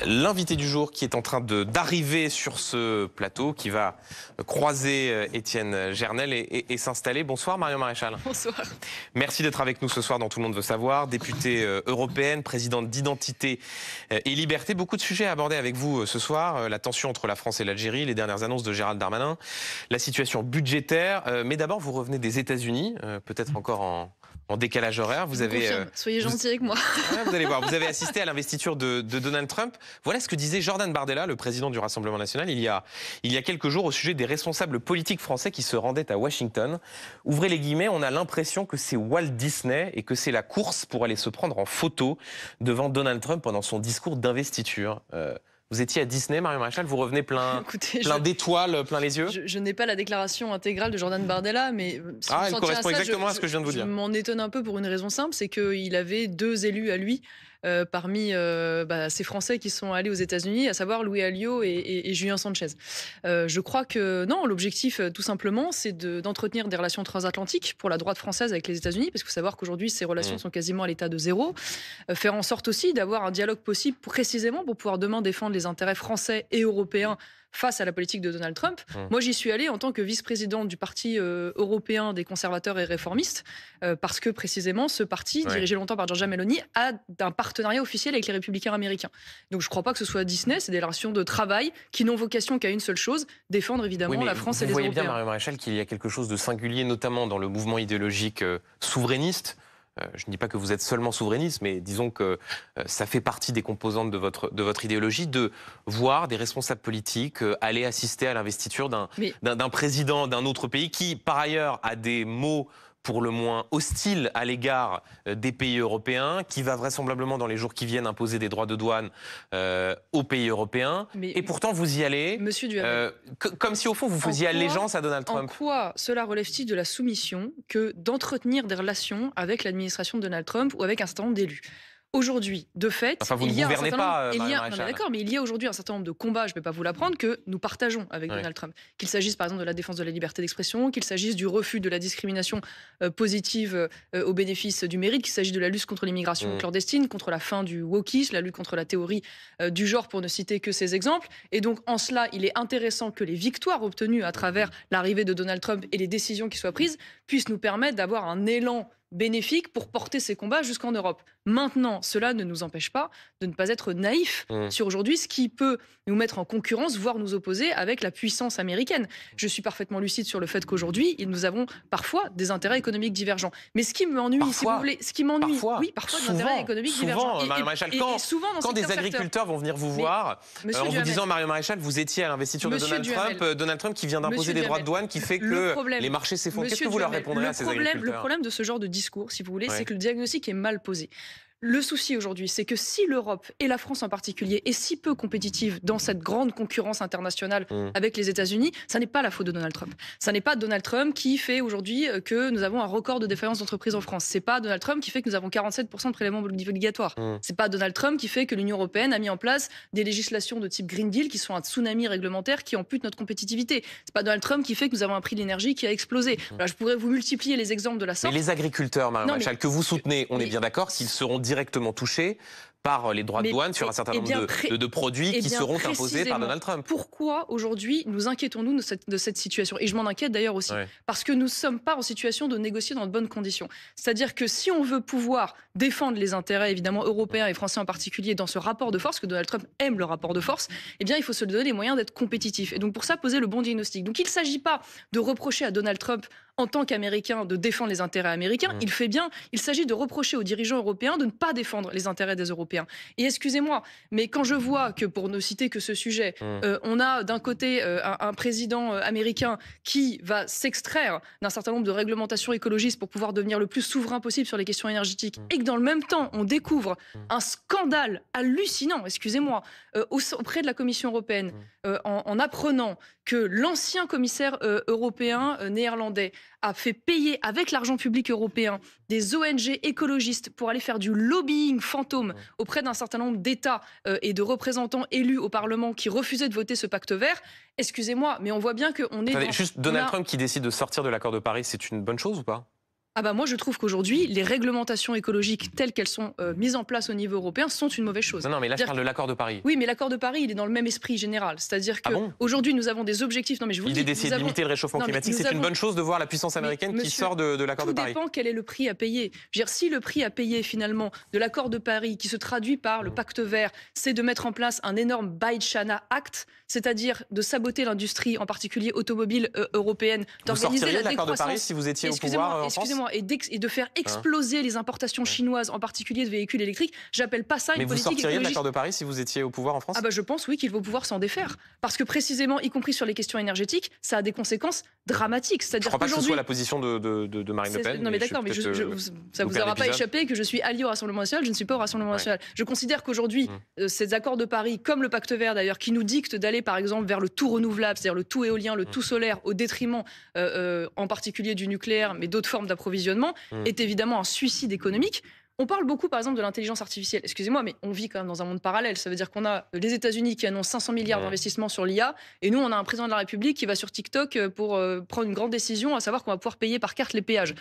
L'invité du jour qui est en train d'arriver sur ce plateau, qui va croiser Étienne Gernel et s'installer. Bonsoir Marion Maréchal. Bonsoir. Merci d'être avec nous ce soir dans Tout le monde veut savoir. Députée européenne, présidente d'Identité et Liberté. Beaucoup de sujets à aborder avec vous ce soir. La tension entre la France et l'Algérie, les dernières annonces de Gérald Darmanin, la situation budgétaire. Mais d'abord, vous revenez des États-Unis, peut-être encore en décalage horaire. Vous avez, soyez gentil avec moi. Vous allez voir, vous avez assisté à l'investiture de Donald Trump. Voilà ce que disait Jordan Bardella, le président du Rassemblement national, il y a quelques jours au sujet des responsables politiques français qui se rendaient à Washington. Ouvrez les guillemets, on a l'impression que c'est Walt Disney et que c'est la course pour aller se prendre en photo devant Donald Trump pendant son discours d'investiture. Vous étiez à Disney, Marion Maréchal, vous revenez plein d'étoiles, plein les yeux. Je n'ai pas la déclaration intégrale de Jordan Bardella, mais si elle correspond exactement à ce que je viens de vous dire. Je m'en étonne un peu pour une raison simple, c'est qu'il avait deux élus à lui parmi ces Français qui sont allés aux États-Unis, à savoir Louis Alliot et Julien Sanchez. Je crois que non, l'objectif tout simplement, c'est d'entretenir des relations transatlantiques pour la droite française avec les États-Unis, parce qu'il faut savoir qu'aujourd'hui ces relations sont quasiment à l'état de zéro. Faire en sorte aussi d'avoir un dialogue possible précisément pour pouvoir demain défendre les intérêts français et européens face à la politique de Donald Trump. Moi, j'y suis allée en tant que vice-présidente du parti européen des conservateurs et réformistes, parce que précisément, ce parti, dirigé longtemps par Giorgia Meloni, a un partenariat officiel avec les républicains américains. Donc, je ne crois pas que ce soit Disney, c'est des relations de travail qui n'ont vocation qu'à une seule chose, défendre évidemment la France et les Européens. Vous voyez bien, Marion Maréchal, qu'il y a quelque chose de singulier, notamment dans le mouvement idéologique souverainiste. Je ne dis pas que vous êtes seulement souverainiste, mais disons que ça fait partie des composantes de votre idéologie, de voir des responsables politiques aller assister à l'investiture d'un président d'un autre pays qui, par ailleurs, a des mots pour le moins hostile à l'égard des pays européens, qui va vraisemblablement dans les jours qui viennent imposer des droits de douane aux pays européens. Et pourtant, vous y allez, Monsieur Duhamel, comme si au fond vous faisiez allégeance à Donald Trump. En quoi cela relève-t-il de la soumission que d'entretenir des relations avec l'administration de Donald Trump ou avec un certain nombre d'élus ? Aujourd'hui, de fait, vous ne gouvernez pas, d'accord, mais il y a aujourd'hui un certain nombre de combats, je ne vais pas vous l'apprendre, que nous partageons avec Donald Trump. Qu'il s'agisse par exemple de la défense de la liberté d'expression, qu'il s'agisse du refus de la discrimination positive au bénéfice du mérite, qu'il s'agisse de la lutte contre l'immigration clandestine, contre la fin du wokisme, la lutte contre la théorie du genre, pour ne citer que ces exemples. Et donc, en cela, il est intéressant que les victoires obtenues à travers l'arrivée de Donald Trump et les décisions qui soient prises puissent nous permettre d'avoir un élan bénéfique pour porter ces combats jusqu'en Europe. Maintenant, cela ne nous empêche pas de ne pas être naïfs sur aujourd'hui ce qui peut nous mettre en concurrence, voire nous opposer avec la puissance américaine. Je suis parfaitement lucide sur le fait qu'aujourd'hui, nous avons parfois des intérêts économiques divergents. Mais ce qui m'ennuie, si vous voulez, parfois des intérêts économiques divergents. Marion Maréchal, quand des agriculteurs vont venir vous voir en vous disant, Marion Maréchal, vous étiez à l'investiture de Donald Trump qui vient d'imposer des droits de douane qui fait que les marchés s'effondrent. Qu'est-ce que vous leur répondrez à ces agriculteurs ? Le problème de ce genre de discours, si vous voulez, c'est que le diagnostic est mal posé. Le souci aujourd'hui, c'est que si l'Europe, et la France en particulier, est si peu compétitive dans cette grande concurrence internationale avec les États-Unis, ça n'est pas la faute de Donald Trump. Ça n'est pas Donald Trump qui fait aujourd'hui que nous avons un record de défaillance d'entreprises en France. C'est pas Donald Trump qui fait que nous avons 47% de prélèvements obligatoires. C'est pas Donald Trump qui fait que l'Union européenne a mis en place des législations de type Green Deal qui sont un tsunami réglementaire qui ampute notre compétitivité. C'est pas Donald Trump qui fait que nous avons un prix de l'énergie qui a explosé. Voilà, je pourrais vous multiplier les exemples de la sorte. Mais les agriculteurs, Marion Maréchal, que vous soutenez, on est bien d'accord qu'ils seront directement touchés par les droits de douane sur un certain nombre de produits qui seront imposés par Donald Trump. Pourquoi aujourd'hui nous inquiétons-nous de cette situation ? Et je m'en inquiète d'ailleurs aussi. Parce que nous ne sommes pas en situation de négocier dans de bonnes conditions. C'est-à-dire que si on veut pouvoir défendre les intérêts évidemment européens et français en particulier dans ce rapport de force, que Donald Trump aime le rapport de force, eh bien il faut se donner les moyens d'être compétitif. Et donc pour ça poser le bon diagnostic. Donc il ne s'agit pas de reprocher à Donald Trump en tant qu'Américain de défendre les intérêts américains, il fait bien. Il s'agit de reprocher aux dirigeants européens de ne pas défendre les intérêts des Européens. Et excusez-moi, mais quand je vois que, pour ne citer que ce sujet, on a d'un côté un président américain qui va s'extraire d'un certain nombre de réglementations écologistes pour pouvoir devenir le plus souverain possible sur les questions énergétiques, et que dans le même temps, on découvre un scandale hallucinant, excusez-moi, auprès de la Commission européenne, en apprenant que l'ancien commissaire européen néerlandais a fait payer avec l'argent public européen des ONG écologistes pour aller faire du lobbying fantôme auprès d'un certain nombre d'États et de représentants élus au Parlement qui refusaient de voter ce pacte vert. Excusez-moi, mais on voit bien qu'on est... Donald Trump qui décide de sortir de l'accord de Paris, c'est une bonne chose ou pas ? Ah bah moi je trouve qu'aujourd'hui les réglementations écologiques telles qu'elles sont mises en place au niveau européen sont une mauvaise chose. Non, mais là je parle de l'accord de Paris. Oui, mais l'accord de Paris il est dans le même esprit général, c'est-à-dire que aujourd'hui nous avons des objectifs. Non mais je vous l'idée d'essayer de limiter le réchauffement climatique, c'est une bonne chose de voir la puissance américaine qui sort de l'accord de Paris. Tout dépend quel est le prix à payer. Je veux dire, si le prix à payer finalement de l'accord de Paris qui se traduit par le pacte vert, c'est de mettre en place un énorme Buy China Act, c'est-à-dire de saboter l'industrie, en particulier automobile européenne, d'organiser la l'accord de Paris si vous étiez au pouvoir en France. Et de faire exploser les importations chinoises, en particulier de véhicules électriques. J'appelle pas ça une politique écologique. Mais vous sortiriez de l'accord de Paris si vous étiez au pouvoir en France? Ah bah je pense oui qu'il faut pouvoir s'en défaire. Parce que précisément, y compris sur les questions énergétiques, ça a des conséquences dramatiques. Je ne crois pas que ce soit la position de Marine Le Pen. Non mais d'accord, mais ça vous aura pas échappé que je suis allié au Rassemblement national, je ne suis pas au Rassemblement national. Je considère qu'aujourd'hui, ces accords de Paris, comme le pacte vert d'ailleurs, qui nous dictent d'aller par exemple vers le tout renouvelable, c'est-à-dire le tout éolien, le tout solaire, au détriment en particulier du nucléaire, mais d'autres formes d'approvisionnement, est évidemment un suicide économique. On parle beaucoup, par exemple, de l'intelligence artificielle. Excusez-moi, mais on vit quand même dans un monde parallèle. Ça veut dire qu'on a les États-Unis qui annoncent 500 milliards d'investissements sur l'IA, et nous, on a un président de la République qui va sur TikTok pour prendre une grande décision, à savoir qu'on va pouvoir payer par carte les péages.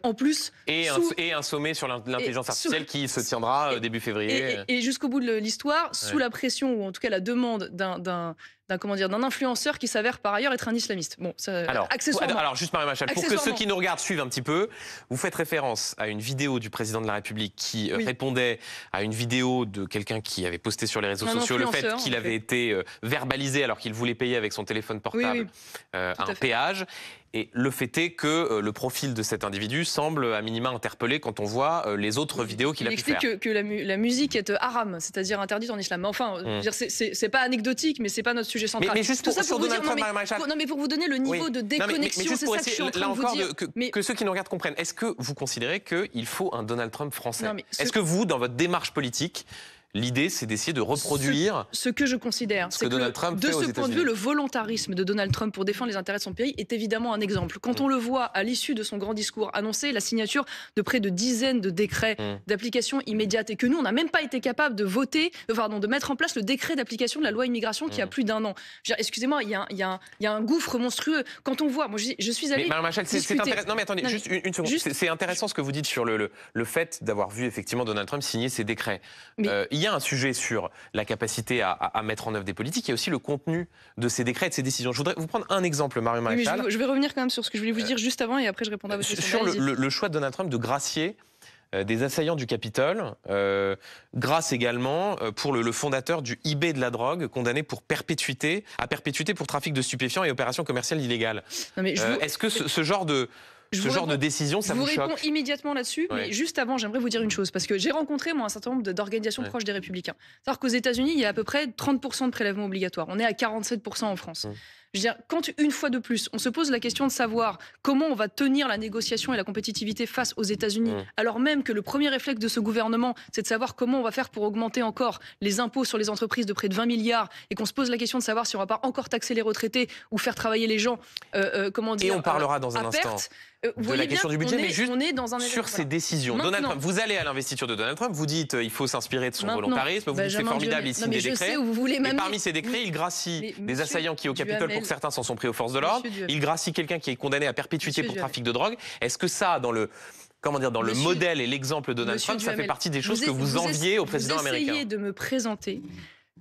En plus, et un sommet sur l'intelligence artificielle qui se tiendra début février. Et jusqu'au bout de l'histoire, sous la pression, ou en tout cas la demande d'un influenceur qui s'avère par ailleurs être un islamiste. Bon, ça, accessoirement. Alors juste Marion Maréchal, pour que ceux qui nous regardent suivent un petit peu, vous faites référence à une vidéo du président de la République qui répondait à une vidéo de quelqu'un qui avait posté sur les réseaux sociaux le fait qu'il avait été verbalisé alors qu'il voulait payer avec son téléphone portable un péage. Et le fait est que le profil de cet individu semble à minima interpellé quand on voit les autres vidéos qu'il a pu faire. Il explique que la musique est haram, c'est-à-dire interdite en islam. Mais enfin, c'est pas anecdotique, mais c'est pas notre sujet central. Mais juste pour Donald Trump, Marion Maréchal. Non, mais pour vous donner le niveau de déconnexion, c'est ça que je suis en train de vous dire. Que ceux qui nous regardent comprennent. Est-ce que vous considérez qu'il faut un Donald Trump français? Est-ce que vous, dans votre démarche politique, l'idée, c'est d'essayer de reproduire ce que je considère, c'est que Donald Trump de ce point de vue, le volontarisme de Donald Trump pour défendre les intérêts de son pays est évidemment un exemple. Quand on le voit à l'issue de son grand discours annoncer la signature de près de dizaines de décrets d'application immédiate et que nous, on n'a même pas été capable de de mettre en place le décret d'application de la loi immigration qui a plus d'un an. Excusez-moi, il y a un gouffre monstrueux. Quand on voit, moi je suis allée. Marion Maréchal, c'est intéressant. Non mais attendez, juste une seconde. C'est intéressant ce que vous dites sur le fait d'avoir vu effectivement Donald Trump signer ces décrets. Il y a un sujet sur la capacité à mettre en œuvre des politiques, il y a aussi le contenu de ces décrets et de ces décisions. Je voudrais vous prendre un exemple, Marion Maréchal. Je vais revenir quand même sur ce que je voulais vous dire juste avant et après je répondrai à votre question. Sur le choix de Donald Trump de gracier des assaillants du Capitole, grâce également pour le fondateur du eBay de la drogue, condamné à perpétuité pour trafic de stupéfiants et opérations commerciales illégales. Est-ce que ce genre de décision, ça vous choque? Je vous réponds immédiatement là-dessus, mais juste avant, j'aimerais vous dire une chose, parce que j'ai rencontré, moi, un certain nombre d'organisations proches des Républicains. C'est-à-dire qu'aux États-Unis, il y a à peu près 30% de prélèvements obligatoires. On est à 47% en France. Je veux dire, quand une fois de plus, on se pose la question de savoir comment on va tenir la négociation et la compétitivité face aux États-Unis, alors même que le premier réflexe de ce gouvernement, c'est de savoir comment on va faire pour augmenter encore les impôts sur les entreprises de près de 20 milliards, et qu'on se pose la question de savoir si on va pas encore taxer les retraités ou faire travailler les gens, et on parlera dans un instant de la question du budget, mais juste sur ces décisions. Donald Trump, vous allez à l'investiture de Donald Trump, vous dites il faut s'inspirer de son volontarisme, vous dites c'est formidable, il signe des décrets. Et parmi ces décrets, il gracie des assaillants qui au Capitole, pour certains, s'en sont pris aux forces de l'ordre. Il gracie quelqu'un qui est condamné à perpétuité pour trafic de drogue. Est-ce que ça, dans le modèle et l'exemple de Donald Trump, ça fait partie des choses que vous enviez au président américain? Vous essayez de me présenter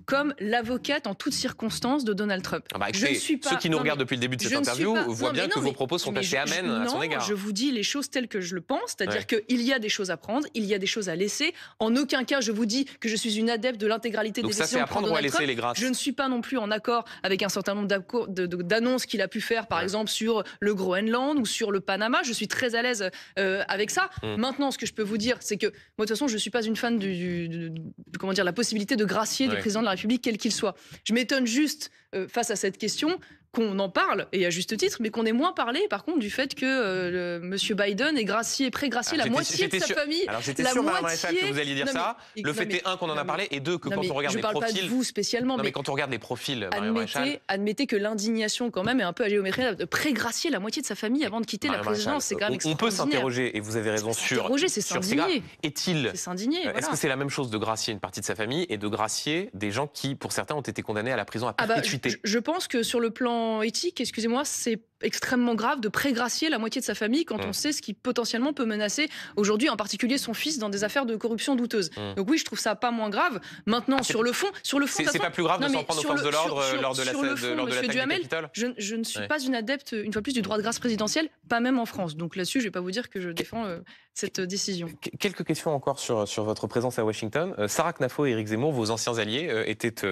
comme l'avocate en toutes circonstances de Donald Trump. Je ne suis pas, ceux qui nous regardent depuis le début de cette interview voient bien que vos propos sont assez amènes à son égard. Je vous dis les choses telles que je le pense, c'est-à-dire qu'il y a des choses à prendre, il y a des choses à laisser. En aucun cas, je vous dis que je suis une adepte de l'intégralité des décisions. Donc ça, c'est à prendre ou à laisser les grâces? Je ne suis pas non plus en accord avec un certain nombre d'annonces qu'il a pu faire, par exemple, sur le Groenland ou sur le Panama. Je suis très à l'aise avec ça. Maintenant, ce que je peux vous dire, c'est que moi, de toute façon, je ne suis pas une fan de la possibilité de gracier des présidents de la République, quel qu'il soit. Je m'étonne juste, face à cette question, qu'on en parle, et à juste titre, mais qu'on ait moins parlé, par contre, du fait que M. Biden ait pré-gracié la moitié de sa famille. Alors j'étais sûr, Marion Maréchal, que vous alliez dire ça. Le fait est, un, qu'on en a parlé, et deux, que quand on regarde les profils... Je ne parle pas de vous spécialement, mais quand on regarde les profils, Marion Maréchal... Admettez que l'indignation, quand même, est un peu à géométrie, de pré-gracier la moitié de sa famille avant de quitter la présidence, c'est quand même extraordinaire. On peut s'interroger, et vous avez raison, sur ces gars. Est-ce que c'est la même chose de gracier une partie de sa famille et de gracier des gens qui, pour certains, ont été condamnés à la prison à perpétuité? Je pense que sur le plan éthique, excusez-moi, c'est extrêmement grave de prégracier la moitié de sa famille quand on sait ce qui potentiellement peut menacer aujourd'hui, en particulier son fils, dans des affaires de corruption douteuses. Donc oui, je trouve ça pas moins grave. Maintenant, sur le fond, c'est pas plus grave de s'en prendre aux forces de l'ordre lors de l'attaque du Capitole. Je ne suis pas une adepte, une fois plus, du droit de grâce présidentiel, pas même en France. Donc là-dessus, je vais pas vous dire que je défends cette décision. Quelques questions encore sur votre présence à Washington. Sarah Knafo et Éric Zemmour, vos anciens alliés, étaient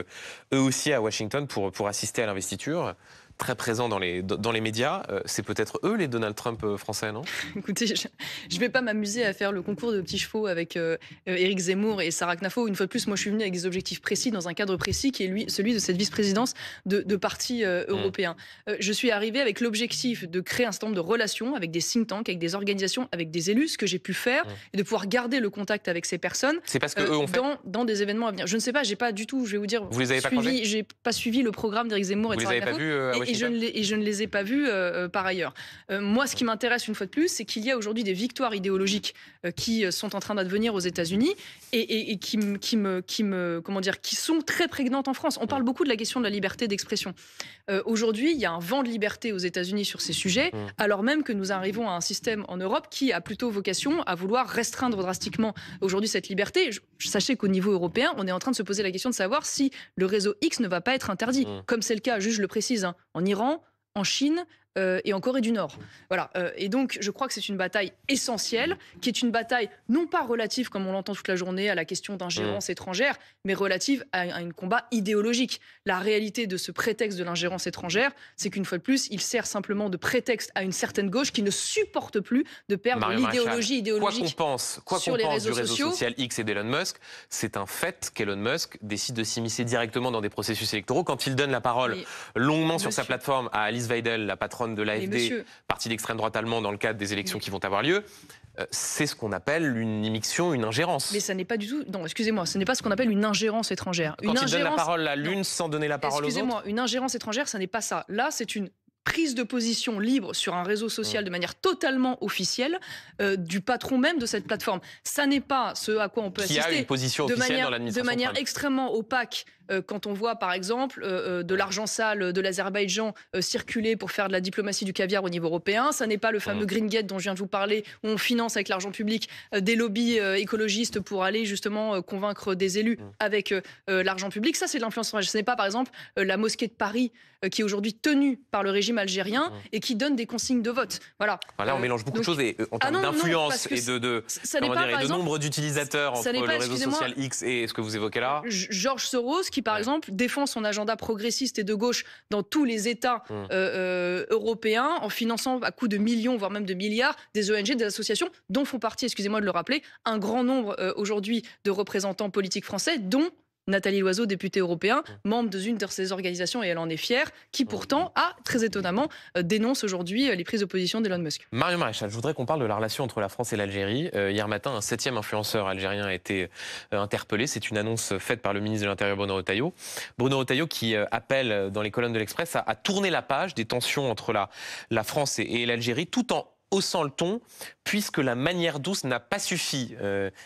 eux aussi à Washington pour assister à l'investiture. Très présents dans les médias. C'est peut-être eux les Donald Trump français, non? Écoutez, je ne vais pas m'amuser à faire le concours de petits chevaux avec Éric Zemmour et Sarah Knafo. Une fois de plus, moi je suis venue avec des objectifs précis, dans un cadre précis qui est celui de cette vice-présidence de partis européens. Je suis arrivée avec l'objectif de créer un certain nombre de relations avec des think tanks, avec des organisations, avec des élus, ce que j'ai pu faire, et de pouvoir garder le contact avec ces personnes. C'est parce que eux ont fait dans des événements à venir. Je ne sais pas, j'ai pas du tout, je vais vous dire, vous les avez j'ai pas suivi le programme d'Éric Zemmour et de Sarah Knafo. Et je ne les ai pas vus par ailleurs. Moi, ce qui m'intéresse une fois de plus, c'est qu'il y a aujourd'hui des victoires idéologiques qui sont en train d'advenir aux États-Unis et qui sont très prégnantes en France. On parle beaucoup de la question de la liberté d'expression. Aujourd'hui, il y a un vent de liberté aux États-Unis sur ces sujets, alors même que nous arrivons à un système en Europe qui a plutôt vocation à vouloir restreindre drastiquement aujourd'hui cette liberté. Sachez qu'au niveau européen, on est en train de se poser la question de savoir si le réseau X ne va pas être interdit, comme c'est le cas, je le précise, en Iran, en Chine et en Corée du Nord. Voilà. Et donc, je crois que c'est une bataille essentielle, qui est une bataille non pas relative, comme on l'entend toute la journée, à la question d'ingérence étrangère, mais relative à un combat idéologique. La réalité de ce prétexte de l'ingérence étrangère, c'est qu'une fois de plus, il sert simplement de prétexte à une certaine gauche qui ne supporte plus de perdre l'idéologie idéologique. Quoi qu'on pense du réseau social X et d'Elon Musk, c'est un fait qu'Elon Musk décide de s'immiscer directement dans des processus électoraux. Quand il donne la parole longuement sur sa plateforme à Alice Weidel, la patronne de l'AfD, parti d'extrême droite allemand, dans le cadre des élections qui vont avoir lieu, c'est ce qu'on appelle une immixtion, une ingérence. Mais ça n'est pas du tout... Non, excusez-moi, ce n'est pas ce qu'on appelle une ingérence étrangère. Quand il donne la parole à l'une sans donner la parole aux autres. Excusez-moi, une ingérence étrangère, ça n'est pas ça. Là, c'est une prise de position libre sur un réseau social de manière totalement officielle du patron même de cette plateforme. Ça n'est pas ce à quoi on peut assister a une position officielle dans l'administration de manière extrêmement opaque. Quand on voit par exemple de l'argent sale de l'Azerbaïdjan circuler pour faire de la diplomatie du caviar au niveau européen, ça n'est pas le fameux Green Gate dont je viens de vous parler, où on finance avec l'argent public des lobbies écologistes pour aller justement convaincre des élus avec l'argent public. Ça, c'est de l'influence étrangère. Ce n'est pas par exemple la mosquée de Paris qui est aujourd'hui tenue par le régime algérien et qui donne des consignes de vote. Voilà. Là, on mélange beaucoup de choses et, en termes d'influence et de nombre d'utilisateurs entre le réseau social X et ce que vous évoquez là. George Soros, qui par exemple défend son agenda progressiste et de gauche dans tous les États européens en finançant à coups de millions, voire même de milliards, des ONG, des associations dont font partie, excusez-moi de le rappeler, un grand nombre aujourd'hui de représentants politiques français, dont Nathalie Loiseau, députée européen, membre d'une de ces organisations, et elle en est fière, qui pourtant très étonnamment, dénonce aujourd'hui les prises de position d'Elon Musk. Marion Maréchal, je voudrais qu'on parle de la relation entre la France et l'Algérie. Hier matin, un 7e influenceur algérien a été interpellé. C'est une annonce faite par le ministre de l'Intérieur, Bruno Retailleau. Bruno Retailleau qui appelle dans les colonnes de l'Express à tourner la page des tensions entre la France et l'Algérie, tout en haussant le ton, puisque la manière douce n'a pas suffi,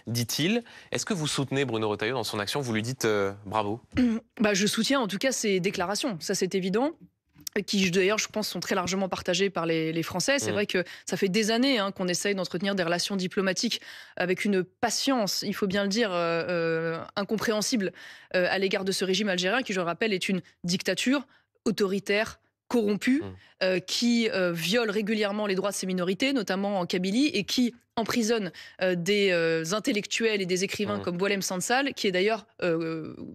dit-il. Est-ce que vous soutenez Bruno Retailleau dans son action? Vous lui dites bravo? Je soutiens en tout cas ses déclarations, ça c'est évident. Qui d'ailleurs, je pense, sont très largement partagés par les Français. C'est vrai que ça fait des années qu'on essaye d'entretenir des relations diplomatiques avec une patience, il faut bien le dire, incompréhensible à l'égard de ce régime algérien qui, je le rappelle, est une dictature autoritaire, corrompu, qui viole régulièrement les droits de ses minorités, notamment en Kabylie, et qui emprisonne des intellectuels et des écrivains comme Boualem Sansal, qui est d'ailleurs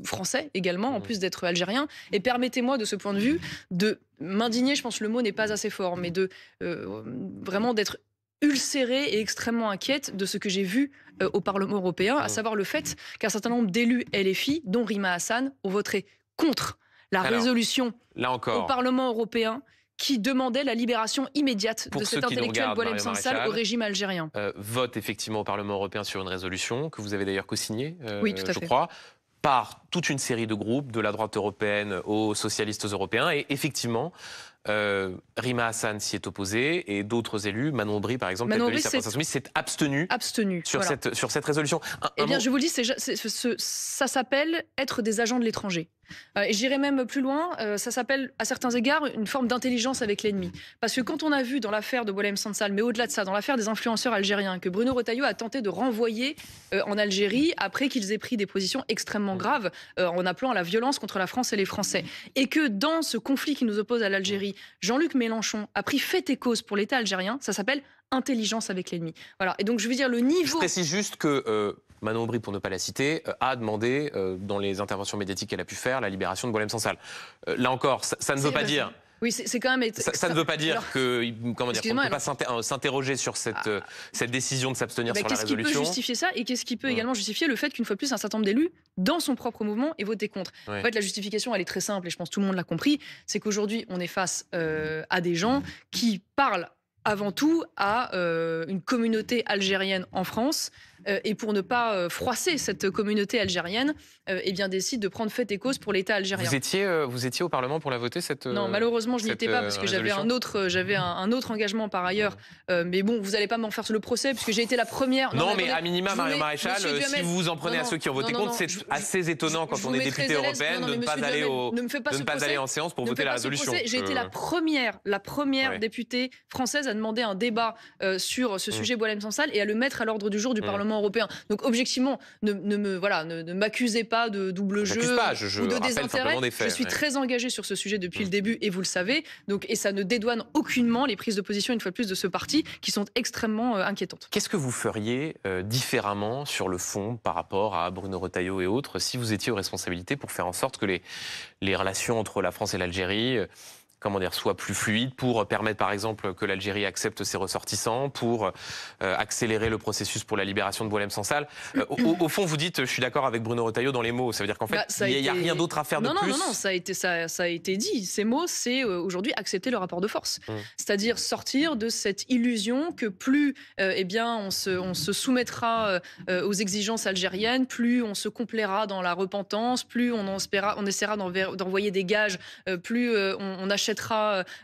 français également, en plus d'être algérien. Et permettez-moi, de ce point de vue, de m'indigner, je pense que le mot n'est pas assez fort, mais de vraiment d'être ulcérée et extrêmement inquiète de ce que j'ai vu au Parlement européen, à savoir le fait qu'un certain nombre d'élus LFI, dont Rima Hassan, ont voté contre la résolution au Parlement européen qui demandait la libération immédiate de cet intellectuel Boualem Sansal au régime algérien. Vote effectivement au Parlement européen sur une résolution que vous avez d'ailleurs co-signée, oui, tout à je fait. crois, par toute une série de groupes, de la droite européenne aux socialistes européens. Et effectivement, Rima Hassan s'y est opposée et d'autres élus, Manon Aubry par exemple, tête de liste à France Insoumise, s'est abstenu sur, voilà. sur cette résolution. Eh bien, je vous le dis, ça s'appelle être des agents de l'étranger. Et j'irai même plus loin, ça s'appelle à certains égards une forme d'intelligence avec l'ennemi. Parce que quand on a vu dans l'affaire de Boualem Sansal, mais au-delà de ça, dans l'affaire des influenceurs algériens, que Bruno Retailleau a tenté de renvoyer en Algérie après qu'ils aient pris des positions extrêmement graves en appelant à la violence contre la France et les Français. Et que dans ce conflit qui nous oppose à l'Algérie, Jean-Luc Mélenchon a pris fait et cause pour l'État algérien, ça s'appelle intelligence avec l'ennemi. Voilà. Et donc je veux dire le niveau... Je précise juste que Manon Aubry, pour ne pas la citer, a demandé dans les interventions médiatiques qu'elle a pu faire la libération de Boualem Sansal. Là encore, ça ne veut pas dire... Oui, c'est quand même... Ça ne veut pas dire que, comment dire, qu'on ne peut pas s'interroger sur cette décision de s'abstenir sur la résolution. Qu'est-ce qui peut justifier ça et qu'est-ce qui peut également justifier le fait qu'une fois de plus, un certain nombre d'élus, dans son propre mouvement, aient voté contre. En fait, la justification, elle est très simple et je pense que tout le monde l'a compris, c'est qu'aujourd'hui, on est face à des gens qui parlent avant tout à une communauté algérienne en France et pour ne pas froisser cette communauté algérienne, eh bien décide de prendre fait et cause pour l'État algérien. Vous étiez au Parlement pour la voter cette Non, malheureusement, je n'y étais pas parce que j'avais un autre engagement par ailleurs. Mais bon, vous n'allez pas m'en faire le procès puisque j'ai été la première. Non, mais à minima, Marion Maréchal, si vous vous en prenez à ceux qui ont voté contre, c'est assez étonnant quand on est députée européenne de ne pas aller en séance pour voter la résolution. J'ai été la première députée française à demander un débat sur ce sujet Boualem Sansal et à le mettre à l'ordre du jour du Parlement européen. Donc objectivement, ne m'accusez pas de double jeu ou de désintérêt. Je suis très engagée sur ce sujet depuis le début et vous le savez. Donc, et ça ne dédouane aucunement les prises de position une fois de plus de ce parti qui sont extrêmement inquiétantes. Qu'est-ce que vous feriez différemment sur le fond par rapport à Bruno Retailleau et autres si vous étiez aux responsabilités pour faire en sorte que les relations entre la France et l'Algérie soient plus fluides, pour permettre par exemple que l'Algérie accepte ses ressortissants, pour accélérer le processus pour la libération de Boualem Sansal. Au fond, vous dites, je suis d'accord avec Bruno Retailleau dans les mots, ça veut dire qu'en fait, il n'y a rien d'autre à faire de plus. Non, ça a été dit. Ces mots, c'est aujourd'hui accepter le rapport de force. C'est-à-dire sortir de cette illusion que plus on se soumettra aux exigences algériennes, plus on se complaira dans la repentance, plus on essaiera d'envoyer des gages, plus on achètera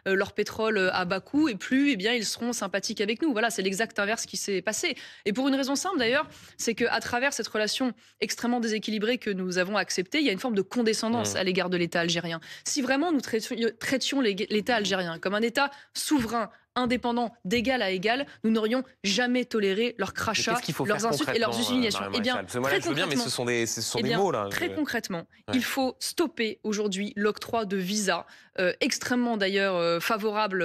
leur pétrole à bas coût et plus ils seront sympathiques avec nous. Voilà, c'est l'exact inverse qui s'est passé. Et pour une raison simple d'ailleurs, c'est qu'à travers cette relation extrêmement déséquilibrée que nous avons acceptée, il y a une forme de condescendance à l'égard de l'État algérien. Si vraiment nous traitions l'État algérien comme un État souverain, indépendants d'égal à égal, nous n'aurions jamais toléré leurs crachats, leurs insultes et leurs humiliations. Eh bien, très concrètement, mais ce sont des mots là. Très concrètement, il faut stopper aujourd'hui l'octroi de visas extrêmement d'ailleurs favorable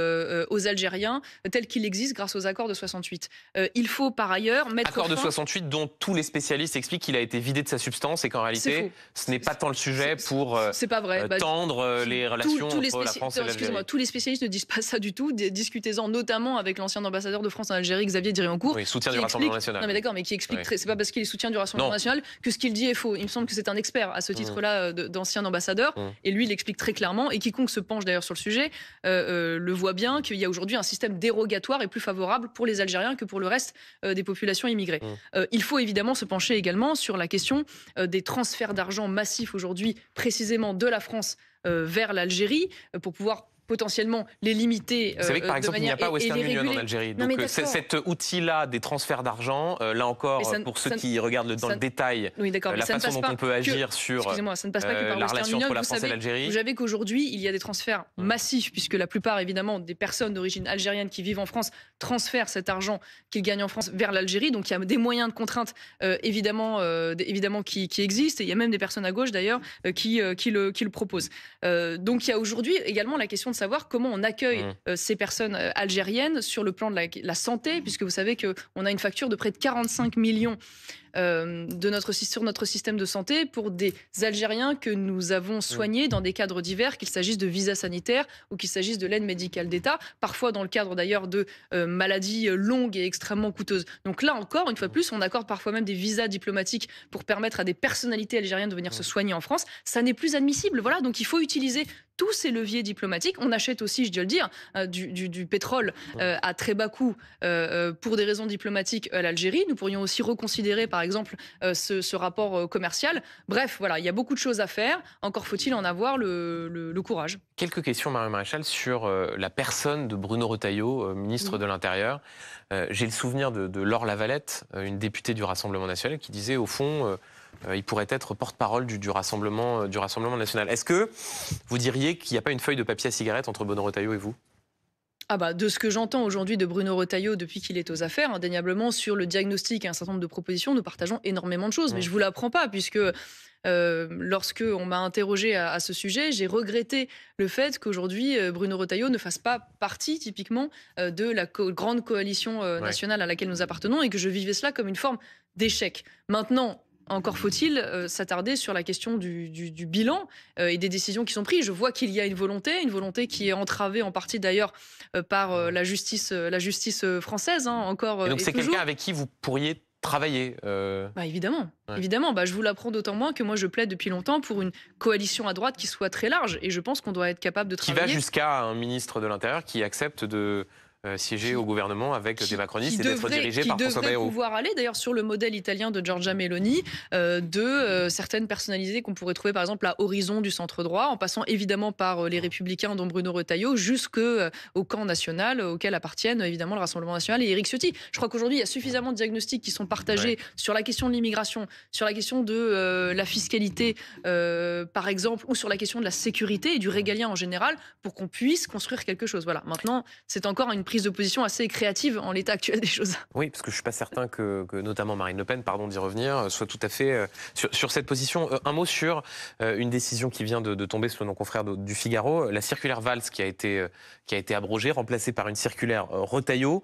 aux Algériens, tel qu'il existe grâce aux accords de 68. Il faut par ailleurs mettre accord de 68 dont tous les spécialistes expliquent qu'il a été vidé de sa substance et qu'en réalité, ce n'est pas tant le sujet pour tendre les relations entre la France et l'Algérie. Excusez-moi, tous les spécialistes ne disent pas ça du tout. Discutez-en notamment avec l'ancien ambassadeur de France en Algérie, Xavier Diriancourt. Oui, soutien du Rassemblement national. Non mais d'accord, mais qui explique, c'est pas parce qu'il est soutien du Rassemblement national que ce qu'il dit est faux. Il me semble que c'est un expert à ce titre-là d'ancien ambassadeur, et lui il explique très clairement, et quiconque se penche d'ailleurs sur le sujet le voit bien qu'il y a aujourd'hui un système dérogatoire et plus favorable pour les Algériens que pour le reste des populations immigrées. Il faut évidemment se pencher également sur la question des transferts d'argent massifs aujourd'hui, précisément de la France vers l'Algérie, pour pouvoir potentiellement les limiter. Vous savez que par exemple, il n'y a pas Western Union en Algérie. Donc cet outil-là des transferts d'argent, là encore, pour ceux qui regardent dans le détail la façon dont on peut agir sur la relation entre la France et l'Algérie. Vous savez qu'aujourd'hui, il y a des transferts massifs, puisque la plupart, évidemment, des personnes d'origine algérienne qui vivent en France transfèrent cet argent qu'ils gagnent en France vers l'Algérie. Donc il y a des moyens de contrainte, évidemment, qui existent. Et il y a même des personnes à gauche, d'ailleurs, qui le proposent. Donc il y a aujourd'hui également la question de savoir comment on accueille ces personnes algériennes sur le plan de la santé, puisque vous savez qu'on a une facture de près de 45 millions sur notre système de santé pour des Algériens que nous avons soignés dans des cadres divers, qu'il s'agisse de visas sanitaires ou qu'il s'agisse de l'aide médicale d'État, parfois dans le cadre d'ailleurs de maladies longues et extrêmement coûteuses. Donc là encore, une fois de plus, on accorde parfois même des visas diplomatiques pour permettre à des personnalités algériennes de venir se soigner en France. Ça n'est plus admissible. Voilà, donc il faut utiliser tous ces leviers diplomatiques. On achète aussi, je dois le dire, du pétrole à très bas coût pour des raisons diplomatiques à l'Algérie. Nous pourrions aussi reconsidérer, par exemple, ce rapport commercial. Bref, voilà, il y a beaucoup de choses à faire. Encore faut-il en avoir le courage. Quelques questions, Marion Maréchal, sur la personne de Bruno Retailleau, ministre de l'Intérieur. J'ai le souvenir de Laure Lavalette, une députée du Rassemblement national, qui disait, au fond, il pourrait être porte-parole du Rassemblement national. Est-ce que vous diriez qu'il n'y a pas une feuille de papier à cigarette entre Bruno Retailleau et vous? Ah bah, de ce que j'entends aujourd'hui de Bruno Retailleau depuis qu'il est aux affaires, indéniablement sur le diagnostic et un certain nombre de propositions, nous partageons énormément de choses. Mais je ne vous l'apprends pas, puisque lorsque on m'a interrogé à ce sujet, j'ai regretté le fait qu'aujourd'hui Bruno Retailleau ne fasse pas partie typiquement de la grande coalition nationale à laquelle nous appartenons, et que je vivais cela comme une forme d'échec. Maintenant, encore faut-il s'attarder sur la question du bilan et des décisions qui sont prises. Je vois qu'il y a une volonté qui est entravée en partie d'ailleurs par la justice française, hein, encore. Et donc et c'est toujours. quelqu'un avec qui vous pourriez travailler Bah évidemment, Ouais. évidemment. Bah, je vous l'apprends d'autant moins que moi je plaide depuis longtemps pour une coalition à droite qui soit très large. Et je pense qu'on doit être capable de Qui va travailler. jusqu'à un ministre de l'Intérieur qui accepte de siéger au gouvernement avec des macronistes et d'être dirigé par François devrait Bayrou. pouvoir aller d'ailleurs sur le modèle italien de Giorgia Meloni, certaines personnalités qu'on pourrait trouver par exemple à Horizon du centre droit, en passant évidemment par les Républicains dont Bruno Retailleau, jusqu'au camp national auquel appartiennent évidemment le Rassemblement national et Éric Ciotti. Je crois qu'aujourd'hui il y a suffisamment de diagnostics qui sont partagés sur la question de l'immigration, sur la question de la fiscalité par exemple, ou sur la question de la sécurité et du régalien en général, pour qu'on puisse construire quelque chose. Voilà. Maintenant, c'est encore une prise de position assez créative en l'état actuel des choses. Oui, parce que je ne suis pas certain que notamment Marine Le Pen, pardon d'y revenir, soit tout à fait sur cette position. Un mot sur une décision qui vient de tomber sur nos confrères du Figaro, la circulaire Valls qui a été abrogée, remplacée par une circulaire Retailleau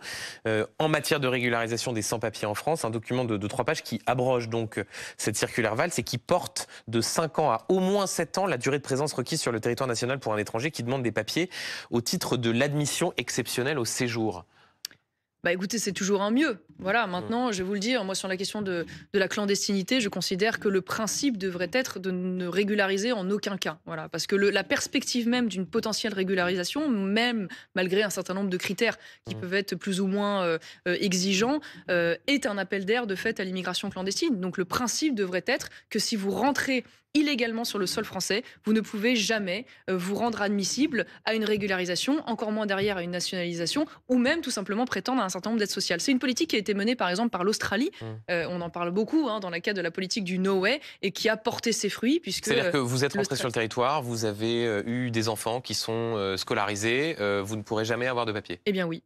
en matière de régularisation des sans-papiers en France, un document de 3 pages qui abroge donc cette circulaire Valls et qui porte de 5 ans à au moins 7 ans la durée de présence requise sur le territoire national pour un étranger qui demande des papiers au titre de l'admission exceptionnelle au séjour. Bah écoutez, c'est toujours un mieux. Voilà, maintenant, je vais vous le dire, moi sur la question de la clandestinité, je considère que le principe devrait être de ne régulariser en aucun cas. Voilà, parce que la perspective même d'une potentielle régularisation, même malgré un certain nombre de critères qui peuvent être plus ou moins exigeants, est un appel d'air de fait à l'immigration clandestine. Donc le principe devrait être que si vous rentrez illégalement sur le sol français, vous ne pouvez jamais vous rendre admissible à une régularisation, encore moins derrière à une nationalisation, ou même tout simplement prétendre à un certain nombre d'aides sociales. C'est une politique qui a été menée par exemple par l'Australie, on en parle beaucoup dans le cadre de la politique du No Way, et qui a porté ses fruits. C'est-à-dire que vous êtes rentré sur le territoire, vous avez eu des enfants qui sont scolarisés, vous ne pourrez jamais avoir de papier. Eh bien oui.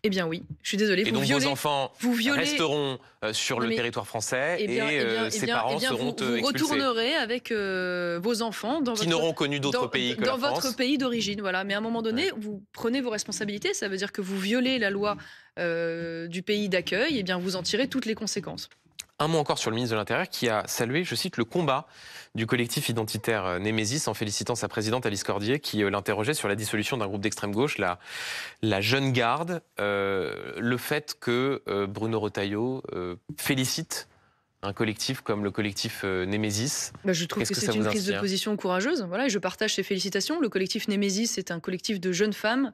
Eh bien oui, je suis désolée. Et donc vos enfants resteront sur le territoire français et ses parents seront expulsés. Vous retournerez avec vos enfants qui n'auront connu d'autres pays que la France. Dans votre pays d'origine, voilà. Mais à un moment donné, vous prenez vos responsabilités. Ça veut dire que vous violez la loi du pays d'accueil. Et bien vous en tirez toutes les conséquences. Un mot encore sur le ministre de l'Intérieur qui a salué, je cite, le combat du collectif identitaire Némésis en félicitant sa présidente Alice Cordier qui l'interrogeait sur la dissolution d'un groupe d'extrême gauche, la Jeune Garde. Le fait que Bruno Retailleau félicite un collectif comme le collectif Némésis. Je trouve que c'est une prise de position courageuse. Voilà, et je partage ces félicitations. Le collectif Némésis est un collectif de jeunes femmes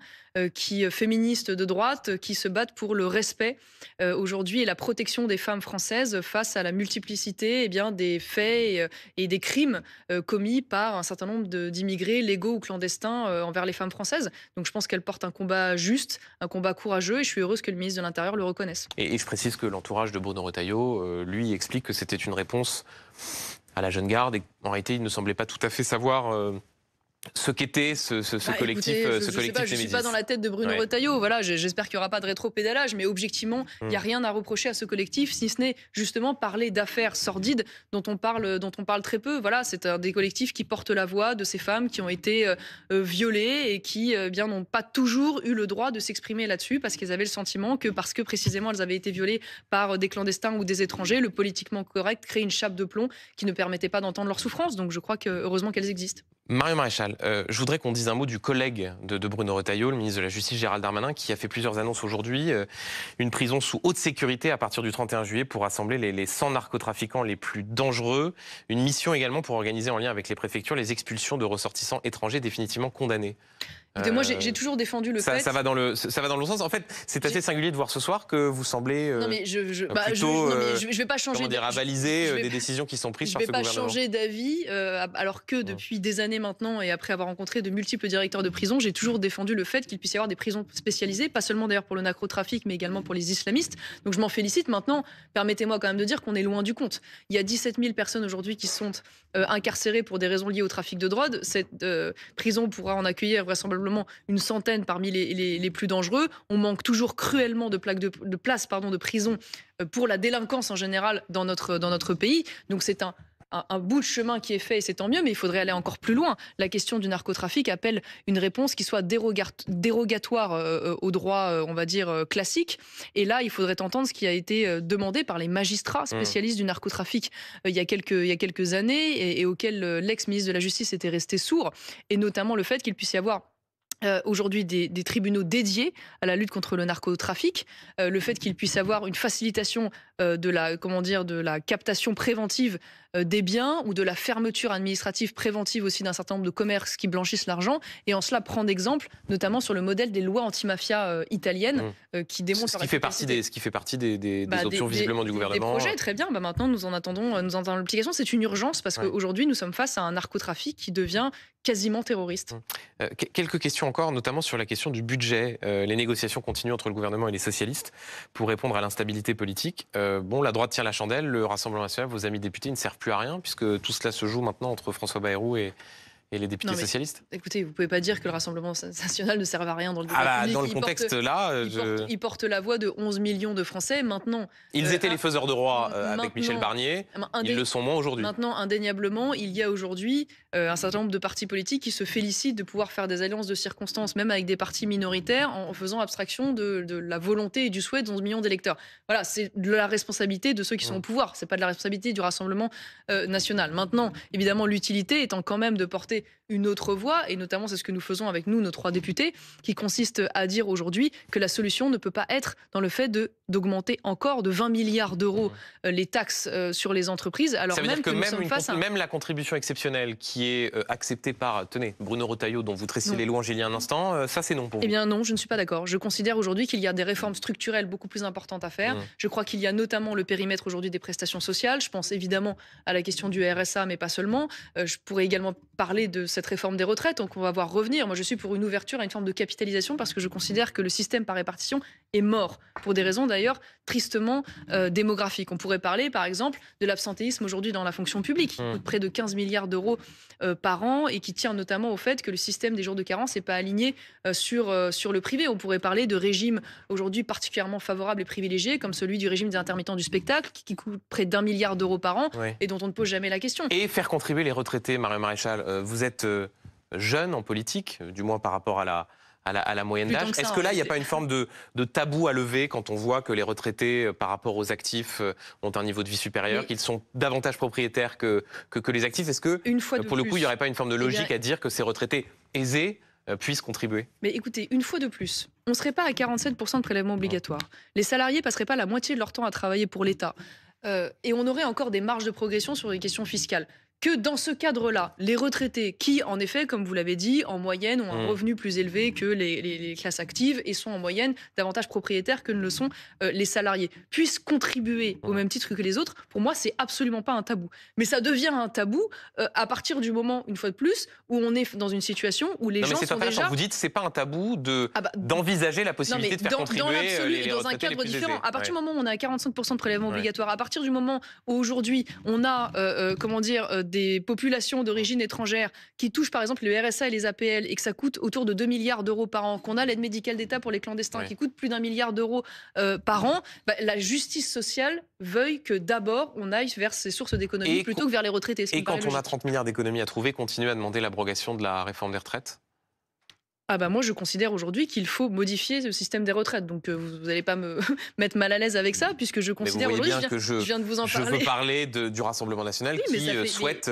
féministes de droite qui se battent pour le respect aujourd'hui et la protection des femmes françaises face à la multiplicité des faits et des crimes commis par un certain nombre d'immigrés légaux ou clandestins envers les femmes françaises. Donc je pense qu'elle porte un combat juste, un combat courageux, et je suis heureuse que le ministre de l'Intérieur le reconnaisse. Et je précise que l'entourage de Bruno Retailleau, lui, explique que c'était une réponse à la Jeune Garde et en réalité il ne semblait pas tout à fait savoir ce qu'était ce collectif. Écoutez, je ne suis pas dans la tête de Bruno Retailleau. Voilà, j'espère qu'il n'y aura pas de rétropédalage, mais objectivement, il n'y a rien à reprocher à ce collectif, si ce n'est justement parler d'affaires sordides dont on parle très peu. Voilà, c'est un des collectifs qui porte la voix de ces femmes qui ont été violées et qui n'ont pas toujours eu le droit de s'exprimer là-dessus parce qu'elles avaient le sentiment que parce que précisément elles avaient été violées par des clandestins ou des étrangers, le politiquement correct crée une chape de plomb qui ne permettait pas d'entendre leurs souffrances. Donc je crois que heureusement qu'elles existent. Marion Maréchal, je voudrais qu'on dise un mot du collègue de Bruno Retailleau, le ministre de la Justice Gérald Darmanin, qui a fait plusieurs annonces aujourd'hui. Une prison sous haute sécurité à partir du 31 juillet pour rassembler les 100 narcotrafiquants les plus dangereux. Une mission également pour organiser en lien avec les préfectures les expulsions de ressortissants étrangers définitivement condamnés. Écoutez, moi, j'ai toujours défendu le fait... Ça va dans le bon sens. En fait, c'est assez singulier de voir ce soir que vous semblez non, mais je vais pas changer... Comment dire, avaliser des décisions qui sont prises par ce gouvernement. Je ne vais pas changer d'avis, alors que depuis des années maintenant, et après avoir rencontré de multiples directeurs de prison, j'ai toujours défendu le fait qu'il puisse y avoir des prisons spécialisées, pas seulement d'ailleurs pour le narcotrafic, mais également pour les islamistes. Donc je m'en félicite. Maintenant, permettez-moi quand même de dire qu'on est loin du compte. Il y a 17 000 personnes aujourd'hui qui sont incarcérées pour des raisons liées au trafic de drogue. Cette prison pourra en accueillir vraisemblablement une centaine parmi les plus dangereux. On manque toujours cruellement de places de prison pour la délinquance en général dans notre pays. Donc c'est un bout de chemin qui est fait et c'est tant mieux, mais il faudrait aller encore plus loin. La question du narcotrafic appelle une réponse qui soit dérogatoire au droit, on va dire, classique. Et là, il faudrait entendre ce qui a été demandé par les magistrats spécialistes du narcotrafic il y a quelques années et auquel l'ex-ministre de la Justice était resté sourd, et notamment le fait qu'il puisse y avoir aujourd'hui des tribunaux dédiés à la lutte contre le narcotrafic, le fait qu'il puisse avoir une facilitation de la captation préventive des biens ou de la fermeture administrative préventive aussi d'un certain nombre de commerces qui blanchissent l'argent, et en cela prendre exemple notamment sur le modèle des lois anti-mafia italiennes qui démontrent ce qui fait partie des options visiblement du gouvernement. Des projets, très bien. Maintenant, nous en attendons l'application. C'est une urgence parce qu'aujourd'hui, nous sommes face à un narcotrafic qui devient quasiment terroriste. Quelques questions encore, notamment sur la question du budget. Les négociations continuent entre le gouvernement et les socialistes pour répondre à l'instabilité politique. La droite tient la chandelle, le Rassemblement national, vos amis députés ne servent plus à rien, puisque tout cela se joue maintenant entre François Bayrou et les députés socialistes. Écoutez, vous ne pouvez pas dire que le Rassemblement national ne serve à rien dans le débat public. Dans le contexte là... Il porte la voix de 11 millions de Français. Maintenant, ils étaient les faiseurs de roi avec Michel Barnier. Ils le sont moins aujourd'hui. Maintenant, indéniablement, il y a aujourd'hui un certain nombre de partis politiques qui se félicitent de pouvoir faire des alliances de circonstances, même avec des partis minoritaires, en faisant abstraction de la volonté et du souhait de 11 millions d'électeurs. Voilà, c'est de la responsabilité de ceux qui sont au pouvoir. C'est pas de la responsabilité du Rassemblement national. Maintenant, évidemment, l'utilité étant quand même de porter une autre voie, et notamment c'est ce que nous faisons avec nous, nos 3 députés, qui consiste à dire aujourd'hui que la solution ne peut pas être dans le fait d'augmenter encore de 20 milliards d'euros les taxes sur les entreprises, alors ça veut même dire que nous sommes face à... Même la contribution exceptionnelle qui est acceptée par, Bruno Retailleau, dont vous tressiez les louanges il y a un instant, ça c'est non pour vous? Eh bien non, je ne suis pas d'accord. Je considère aujourd'hui qu'il y a des réformes structurelles beaucoup plus importantes à faire. Je crois qu'il y a notamment le périmètre aujourd'hui des prestations sociales. Je pense évidemment à la question du RSA, mais pas seulement. Je pourrais également parler de cette réforme des retraites, donc on va voir revenir. Moi, je suis pour une ouverture à une forme de capitalisation parce que je considère que le système par répartition est mort, pour des raisons d'ailleurs tristement démographiques. On pourrait parler, par exemple, de l'absentéisme aujourd'hui dans la fonction publique, qui coûte près de 15 milliards d'euros par an et qui tient notamment au fait que le système des jours de carence n'est pas aligné sur le privé. On pourrait parler de régimes aujourd'hui particulièrement favorables et privilégiés, comme celui du régime des intermittents du spectacle, qui coûte près d'1 milliard d'euros par an et dont on ne pose jamais la question. Et faire contribuer les retraités, Marion Maréchal, vous êtes jeune en politique, du moins par rapport à la moyenne d'âge. Est-ce que là, il n'y a pas une forme de tabou à lever quand on voit que les retraités, par rapport aux actifs, ont un niveau de vie supérieur, qu'ils sont davantage propriétaires que les actifs? Est-ce que, pour le coup, il n'y aurait pas une forme de logique à dire que ces retraités aisés puissent contribuer? Mais écoutez, une fois de plus, on ne serait pas à 47% de prélèvement obligatoire. Les salariés passeraient pas la moitié de leur temps à travailler pour l'État. Et on aurait encore des marges de progression sur les questions fiscales. Que dans ce cadre-là, les retraités qui, en effet, comme vous l'avez dit, en moyenne ont un revenu plus élevé que les classes actives et sont en moyenne davantage propriétaires que ne le sont les salariés, puissent contribuer au même titre que les autres, pour moi, c'est absolument pas un tabou. Mais ça devient un tabou à partir du moment, une fois de plus, où on est dans une situation où les gens sont déjà... Vous dites c'est pas un tabou d'envisager la possibilité de faire contribuer les dans un retraités cadre les plus différent. aisés. À partir du moment où on a 45% de prélèvement obligatoire, à partir du moment où aujourd'hui on a, des populations d'origine étrangère qui touchent par exemple le RSA et les APL et que ça coûte autour de 2 milliards d'euros par an, qu'on a l'aide médicale d'État pour les clandestins qui coûte plus d'1 milliard d'euros par an, la justice sociale veuille que d'abord on aille vers ces sources d'économie plutôt que vers les retraités. Et quand on a 30 milliards d'économies à trouver, continuer à demander l'abrogation de la réforme des retraites? Moi, je considère aujourd'hui qu'il faut modifier le système des retraites. Donc, vous n'allez pas me mettre mal à l'aise avec ça, puisque je considère aujourd'hui, je viens de vous en parler. Je veux parler du Rassemblement national qui souhaite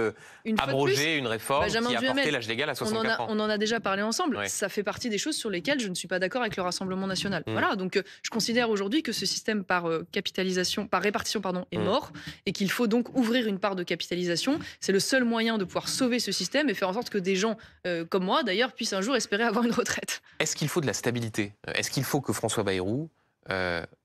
abroger une réforme qui a porté l'âge légal à 64 ans. On en a déjà parlé ensemble. Ça fait partie des choses sur lesquelles je ne suis pas d'accord avec le Rassemblement national. Voilà, donc je considère aujourd'hui que ce système par répartition est mort et qu'il faut donc ouvrir une part de capitalisation. C'est le seul moyen de pouvoir sauver ce système et faire en sorte que des gens comme moi, d'ailleurs, puissent un jour espérer avoir une retraite. Est-ce qu'il faut de la stabilité? Est-ce qu'il faut que François Bayrou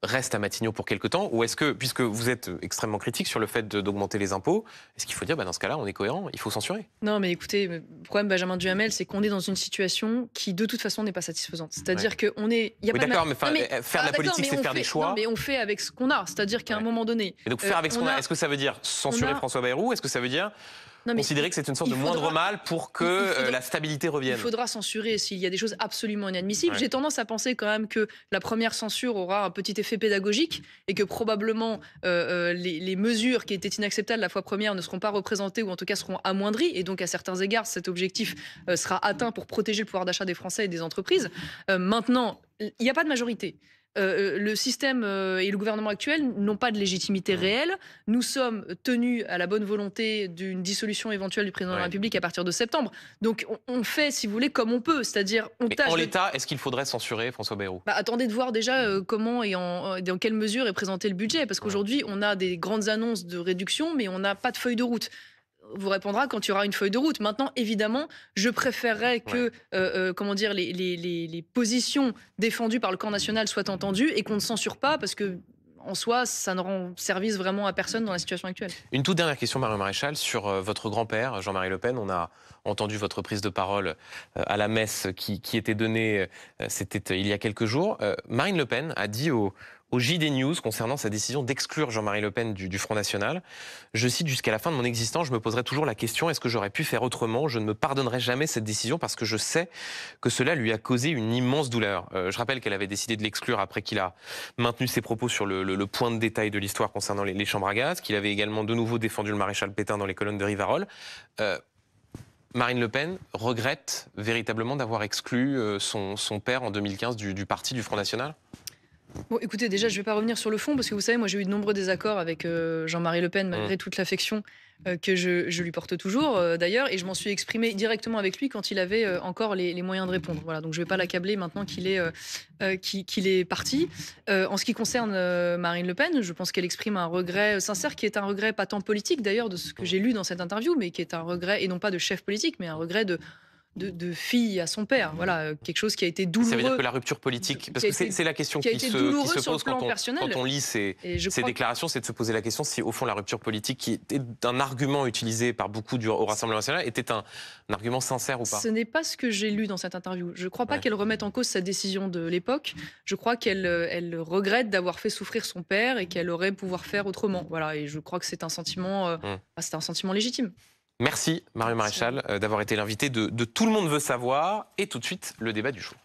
reste à Matignon pour quelque temps? Ou est-ce que, puisque vous êtes extrêmement critique sur le fait d'augmenter les impôts, est-ce qu'il faut dire, dans ce cas-là, on est cohérent, il faut censurer? Non, mais écoutez, le problème Benjamin Duhamel, c'est qu'on est dans une situation qui, de toute façon, n'est pas satisfaisante. C'est-à-dire qu'on est... Oui, d'accord, mais faire de la politique, c'est faire des choix. Non, mais on fait avec ce qu'on a. C'est-à-dire qu'à un moment donné... Et donc faire avec ce qu'on a, est-ce que ça veut dire censurer François Bayrou? Est-ce que ça veut dire... considérer que c'est une sorte de moindre mal pour que la stabilité revienne? Il faudra censurer s'il y a des choses absolument inadmissibles. J'ai tendance à penser quand même que la première censure aura un petit effet pédagogique et que probablement les mesures qui étaient inacceptables la fois première ne seront pas représentées ou en tout cas seront amoindries. Et donc à certains égards, cet objectif sera atteint pour protéger le pouvoir d'achat des Français et des entreprises. Maintenant, il n'y a pas de majorité. Le système et le gouvernement actuel n'ont pas de légitimité réelle. Nous sommes tenus à la bonne volonté d'une dissolution éventuelle du président de la République à partir de septembre. Donc on fait, si vous voulez, comme on peut. C'est-à-dire, on tâche. En l'état, est-ce qu'il faudrait censurer François Bayrou? Attendez de voir déjà comment et dans quelle mesure est présenté le budget. Parce qu'aujourd'hui, on a des grandes annonces de réduction, mais on n'a pas de feuille de route. Vous répondra quand il y aura une feuille de route. Maintenant, évidemment, je préférerais que comment dire, les positions défendues par le camp national soient entendues et qu'on ne censure pas parce que, en soi, ça ne rend service vraiment à personne dans la situation actuelle. Une toute dernière question, Marion Maréchal, sur votre grand-père, Jean-Marie Le Pen. On a entendu votre prise de parole à la messe qui était donnée, c'était il y a quelques jours. Marine Le Pen a dit au JD News concernant sa décision d'exclure Jean-Marie Le Pen du Front National. Je cite: jusqu'à la fin de mon existence, je me poserai toujours la question, est-ce que j'aurais pu faire autrement? Je ne me pardonnerai jamais cette décision parce que je sais que cela lui a causé une immense douleur. Je rappelle qu'elle avait décidé de l'exclure après qu'il a maintenu ses propos sur le point de détail de l'histoire concernant les chambres à gaz, qu'il avait également de nouveau défendu le maréchal Pétain dans les colonnes de Rivarol. Marine Le Pen regrette véritablement d'avoir exclu son père en 2015 du parti du Front National? Bon, écoutez, déjà, je ne vais pas revenir sur le fond, parce que vous savez, moi, j'ai eu de nombreux désaccords avec Jean-Marie Le Pen, malgré toute l'affection que je lui porte toujours, d'ailleurs, et je m'en suis exprimée directement avec lui quand il avait encore les moyens de répondre. Voilà, donc je ne vais pas l'accabler maintenant qu'il est parti. En ce qui concerne Marine Le Pen, je pense qu'elle exprime un regret sincère, qui est un regret pas tant politique, d'ailleurs, de ce que j'ai lu dans cette interview, mais qui est un regret, et non pas de chef politique, mais un regret de fille à son père. Voilà, quelque chose qui a été douloureux. Ça veut dire que la rupture politique, parce que c'est la question qui se pose quand on lit ces déclarations, c'est de se poser la question si, au fond, la rupture politique, qui était un argument utilisé par beaucoup au Rassemblement national, était un argument sincère ou pas? Ce n'est pas ce que j'ai lu dans cette interview. Je ne crois pas qu'elle remette en cause sa décision de l'époque. Je crois qu'elle regrette d'avoir fait souffrir son père et qu'elle aurait pouvoir faire autrement. Voilà, et je crois que c'est un sentiment, c'est un sentiment légitime. Merci Marion Maréchal d'avoir été l'invité de Tout le monde veut savoir. Et tout de suite, le débat du jour.